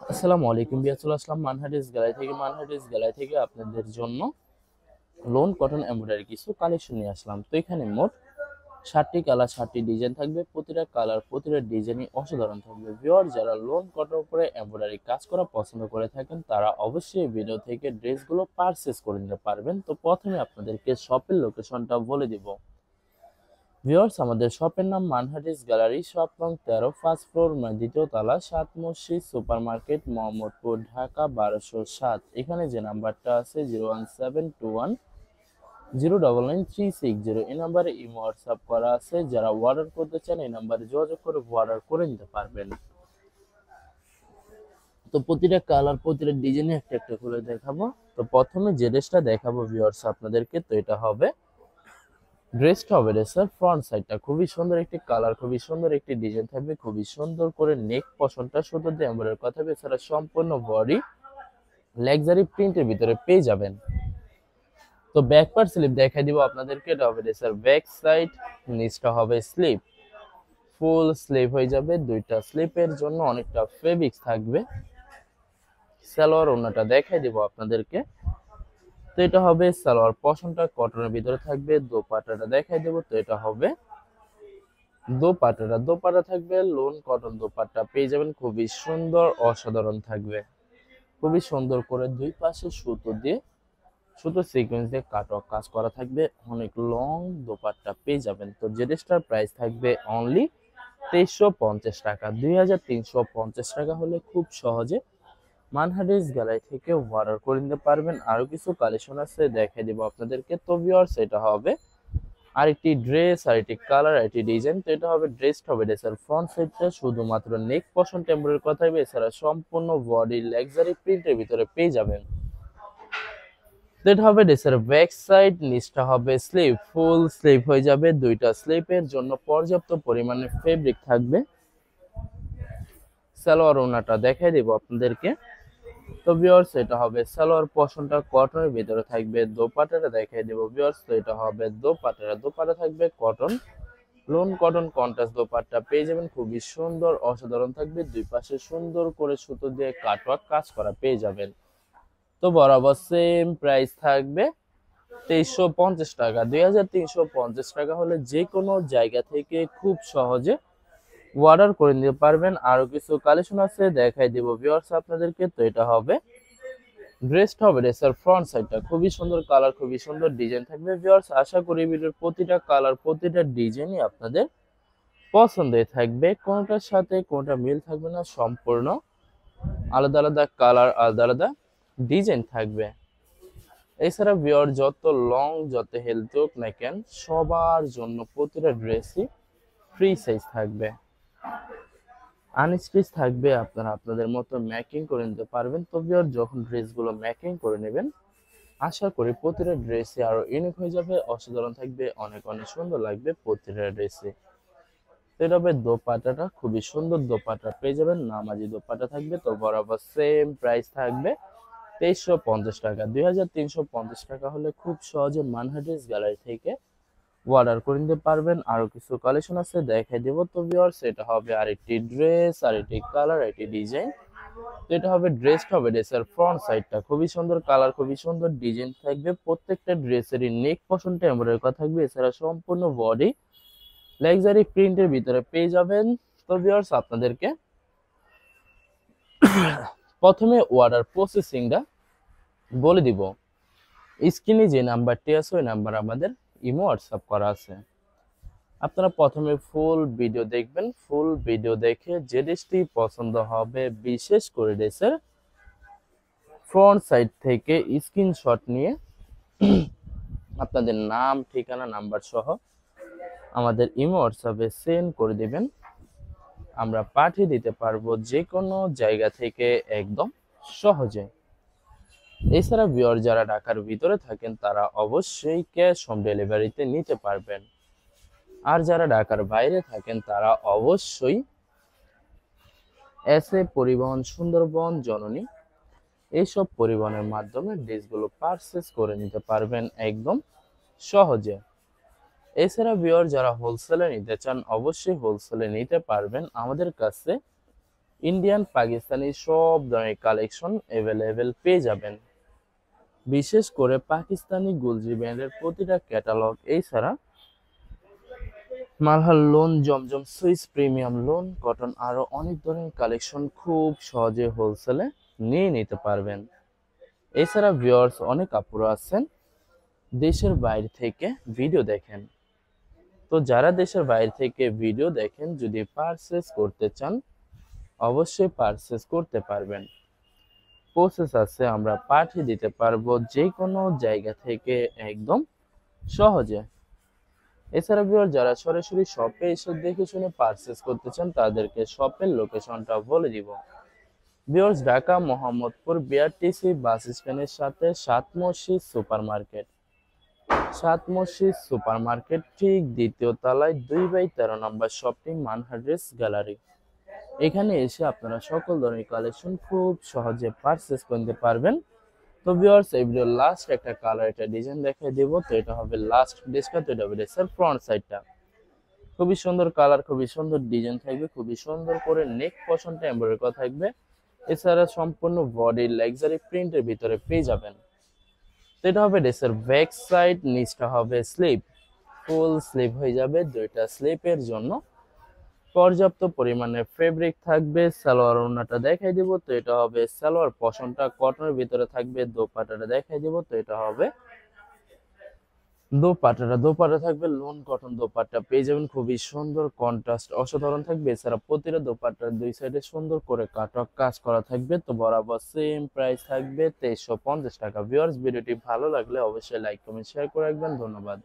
আসসালামু আলাইকুম বিয়া, চলে আসলাম মানহাটিস গ্যালারি থেকে আপনাদের জন্য লোন কটন এমব্রয়ডারি কিছু কালেকশন নিয়ে আসলাম। তো এখানে মোট 60টি কালার 60টি ডিজাইন থাকবে। প্রতিটা কালার প্রতিটা ডিজাইনই অসাধারণ থাকবে। ভিউয়ার যারা লোন কটন উপরে এমব্রয়ডারি কাজ করা পছন্দ করে থাকেন তারা অবশ্যই ভিডিও থেকে ড্রেসগুলো পারচেজ করে নিতে পারবেন। তো প্রথমে আপনাদেরকে শপের লোকেশনটা বলে দিব। ভিউয়ার্স, আমাদের শপের নাম মানহাটিস গ্যালারি, শপ নং 13, ফার্স্ট ফ্লোর, দ্বিতীয় তলা, 7 মসজিদ সুপার মার্কেট, মোহাম্মদপুর, ঢাকা 1207। এখানে যে নাম্বারটা আছে 01721 099 360, এই নাম্বারে ইমো হোয়াটসঅ্যাপ করা আছে। যারা অর্ডার করতে চান এই নাম্বারে যোগাযোগ করে অর্ডার করে নিতে পারবেন। তো প্রতিটা কালার প্রতিটা ডিজাইনে একটা একটা করে দেখাবো। তো প্রথমে যে ড্রেসটা দেখাবো ভিউয়ার্স আপনাদেরকে, তো এটা হবে ড্রেসটা হবে স্যার ফ্রন্ট সাইডটা খুবই সুন্দর একটি কালার, খুবই সুন্দর একটি ডিজাইন থাকবে, খুবই সুন্দর করে নেক পশনটা সুন্দর দিয়ে এমব্রয়ডারি করা থাকবে। এছাড়া সম্পূর্ণ বডি লাক্সারি প্রিন্টের ভিতরে পেয়ে যাবেন। তো ব্যাক পার্ট স্লিপ দেখাই দিব আপনাদেরকে। এটা হবে স্যার ব্যাক সাইড, নিচটা হবে স্লিপ, ফুল স্লিপ হয়ে যাবে। দুইটা স্লিপের জন্য অনেকটা ফেব্রিক্স থাকবে। সালোয়ার ওড়নাটা দেখাই দিব আপনাদেরকে। তো এটা হবে সালোয়ার পশনটা কটনের ভিতরে থাকবে। দোপাট্টাটা দেখাই দেবো। তো এটা হবে দোপাট্টা থাকবে লোন কটন দোপাট্টা পেয়ে যাবেন, খুবই সুন্দর অসাধারণ থাকবে। খুবই সুন্দর করে দুই পাশে সুতো সিকোয়েন্স দিয়ে কাটওয়ার্ক কাজ করা থাকবে। অনেক লং দোপাট্টা পেয়ে যাবেন। তো যে ড্রেসটার প্রাইস থাকবে অনলি 2350 টাকা। 2350 টাকা হলে খুব সহজে মানহাটিস গ্যালারি থেকে অর্ডার করে নিতে পারবেন। আরো কিছু কালেকশন আছে দেখাই দিব আপনাদেরকে। তো ভিউয়ার্স, এটা হবে আরেকটি ড্রেস, আরেকটি কালার, আরেকটি ডিজাইন। তো এটা হবে ড্রেসের ফ্রন্ট সাইডটা শুধুমাত্র নেক পশন টেম্পোরারি কথা হবে। এছাড়া সম্পূর্ণ বডি লাক্সারি প্রিন্টের ভিতরে পেয়ে যাবেন। তো এটা হবে ড্রেসের ব্যাক সাইড, নিচটা হবে স্লিভ, ফুল স্লিভ হয়ে যাবে। দুইটা স্লিপের জন্য পর্যাপ্ত পরিমাণে ফেব্রিক থাকবে। সালোয়ার ওড়নাটা দেখাই দিব আপনাদেরকে। তো ভিউয়ার্স, এটা হবে সালোয়ার পশনটা কটনের ভিতরে থাকবে। দোপাট্টাটা দেখাই দেব ভিউয়ার্স। তো এটা হবে দোপাট্টা থাকবে cotton, loan cotton contrast dupatta পেয়ে যাবেন, খুবই সুন্দর অসাধারণ থাকবে। দুই পাশে সুন্দর করে সুতো দিয়ে কাটওয়ার্ক কাজ করা পেয়ে যাবেন। তো বরাবর সেম প্রাইস থাকবে 2350 টাকা। 2350 টাকা হলে যে কোনো জায়গা থেকে খুব সহজে অর্ডার করে নিতে পারবেন। আরো কিছু কালেকশন আছে দেখাই দিব ভিউয়ার্স আপনাদেরকে। তো এটা হবে ড্রেসের ফ্রন্ট সাইডটা খুবই সুন্দর কালার, খুবই সুন্দর ডিজাইন থাকবে। ভিউয়ার্স, আশা করি ভিডিওর প্রতিটা কালার প্রতিটা ডিজাইনই আপনাদের পছন্দের থাকবে। কোনটার সাথে কোনটা মিল থাকবে না, সম্পূর্ণ আলাদা আলাদা কালার, আলাদা আলাদা ডিজাইন থাকবে। এছাড়া ভিউয়ার যত লং যত হেলথ হোক না কেন, সবার জন্য প্রতিটা ড্রেসই ফ্রি সাইজ থাকবে, আনস্টিচ থাকবে। আপনারা আপনাদের মতো মেকিং করে নিতে পারবেন। তো ভিউয়ার, যখন ড্রেসগুলো মেকিং করে নেবেন আশা করি প্রতিটা ড্রেসে আরো ইউনিক হয়ে যাবে, অসাধারণ থাকবে, অনেক অনেক সুন্দর লাগবে প্রতিটা ড্রেসে। এটা হবে দোপাট্টাটা, খুবই সুন্দর দোপাট্টা পেয়ে যাবেন, নামাজি দোপাট্টা থাকবে। তো বরাবর সেম প্রাইস থাকবে 2350 টাকা। 2350 টাকা হলে খুব সহজে মানহাটিস গ্যালারি থেকে অর্ডার করে নিতে পারবেন। আরো কিছু কালেকশন আছে দেখাই দেব। তো ভিউয়ার্স, এটা হবে আরেকটি ড্রেস, আরেকটি কালার, আরেকটি ডিজাইন। তো এটা হবে ড্রেসের ফ্রন্ট সাইডটা খুবই সুন্দর কালার, খুবই সুন্দর ডিজাইন থাকবে। প্রত্যেকটা ড্রেসেরই নেক পশনটা এমব্রয়ডারি করা থাকবে। এছাড়া সম্পূর্ণ বডি লাক্সারি প্রিন্টের ভিতরে পেয়ে যাবেন। তো ভিউয়ার্স, আপনাদেরকে প্রথমে অর্ডার প্রসেসিংটা বলে দিব। স্ক্রিনে যে নাম্বারটি আছে ওই নাম্বার আমাদের ইমো হোয়াটসঅ্যাপ করা আছে। আপনারা প্রথমে ফুল ভিডিও দেখবেন। ফুল ভিডিও দেখে যে ড্রেসটি পছন্দ হবে, বিশেষ করে ড্রেসের ফ্রন্ট সাইড থেকে স্ক্রিনশট নিয়ে আপনাদের নাম, ঠিকানা, নাম্বার সহ আমাদের ইমো হোয়াটসঅ্যাপে সেন্ড করে দিবেন। আমরা পাঠিয়ে দিতে পারবো যে কোনো জায়গা থেকে একদম সহজে। এছাড়া ভিউয়ার যারা ঢাকার ভিতরে থাকেন তারা অবশ্যই ক্যাশ হোম ডেলিভারিতে নিতে পারবেন। আর যারা ঢাকার বাইরে থাকেন তারা অবশ্যই এসএ পরিবহন, সুন্দরবন, জননী এইসব পরিবহনের মাধ্যমে ড্রেসগুলো পারচেস করে নিতে পারবেন একদম সহজে। এছাড়া ভিউয়ার যারা হোলসেলে নিতে চান অবশ্যই হোলসেলে নিতে পারবেন। আমাদের কাছে ইন্ডিয়ান পাকিস্তানি সব ধরনের কালেকশন অ্যাভেলেবেল পেয়ে যাবেন। বিশেষ করে পাকিস্তানি গুলজি ব্র্যান্ডের প্রতিটা ক্যাটালগ, এছাড়া মালহার লোন, জমজম সুইস প্রিমিয়াম লোন, কটন আরো অনেক ধরনের কালেকশন খুব সহজে হোলসেলে নিয়ে নিতে পারবেন। এছাড়া ভিউয়ার্স অনেক আপুরা আছেন দেশের বাইরে থেকে ভিডিও দেখেন। তো যারা দেশের বাইরে থেকে ভিডিও দেখেন, যদি পারচেস করতে চান অবশ্যই পারচেস করতে পারবেন। প্রসেস আছে, আমরা পাঠিয়ে দিতে পারবো যে কোনো জায়গা থেকে একদম সহজে। এছাড়া ভিউয়ার যারা সরাসরি শপে এসে দেখে শুনে পারচেস করতে চান তাদেরকে শপের লোকেশনটা বলে দিব। ভিউয়ার্স ঢাকা মোহাম্মদপুর বিআরটিসি বাস স্ট্যান্ডের সাথে সাত মসজিদ সুপার মার্কেট, সাত মসজিদ সুপার মার্কেট ঠিক দ্বিতীয় তলায় 2/13 নম্বর শপটি মানহা ড্রেস গ্যালারি। এখানে এসে আপনারা সকল ধরনের কালেকশন খুব সহজে পারচেস করতে পারবেন। তো ভিউয়ার্স এই ভিডিও লাস্ট একটা কালার একটা ডিজাইন দেখাই দেব। তো এটা হবে লাস্ট ড্রেসটা, তো এটা হবে ড্রেসের ফ্রন্ট সাইডটা। খুবই সুন্দর কালার, খুবই সুন্দর ডিজাইন থাকবে, খুবই সুন্দর করে নেক পশনটা এমব্রয়ডারি করা থাকবে। এছাড়া সম্পূর্ণ বডি লাক্সারি প্রিন্টের ভিতরে পেয়ে যাবেন। তো এটা হবে ড্রেসের ব্যাক সাইড, নিচটা হবে স্লিভ, ফুল স্লিভ হয়ে যাবে। দুইটা স্লিপের জন্য পর্যাপ্ত পরিমাণে ফেব্রিক থাকবে। সালোয়ার ওড়নাটা দেখাই দিব। তো এটা হবে সালোয়ার পশনটা কটনের ভিতরে থাকবে। দোপাট্টাটা দেখাই দিব। তো এটা হবে দোপাট্টা থাকবে লোন কটন দোপাট্টা পেয়ে যাবেন, খুবই সুন্দর কন্ট্রাস্ট অসাধারণ থাকবে। এছাড়া প্রতিটা দোপাট্টার দুই সাইডে সুন্দর করে কাটওয়ার্ক কাজ করা থাকবে। তো বরাবর সেম প্রাইস থাকবে 2350 টাকা। ভিউয়ার্স ভিডিওটি ভালো লাগলে অবশ্যই লাইক কমেন্ট শেয়ার করে রাখবেন। ধন্যবাদ।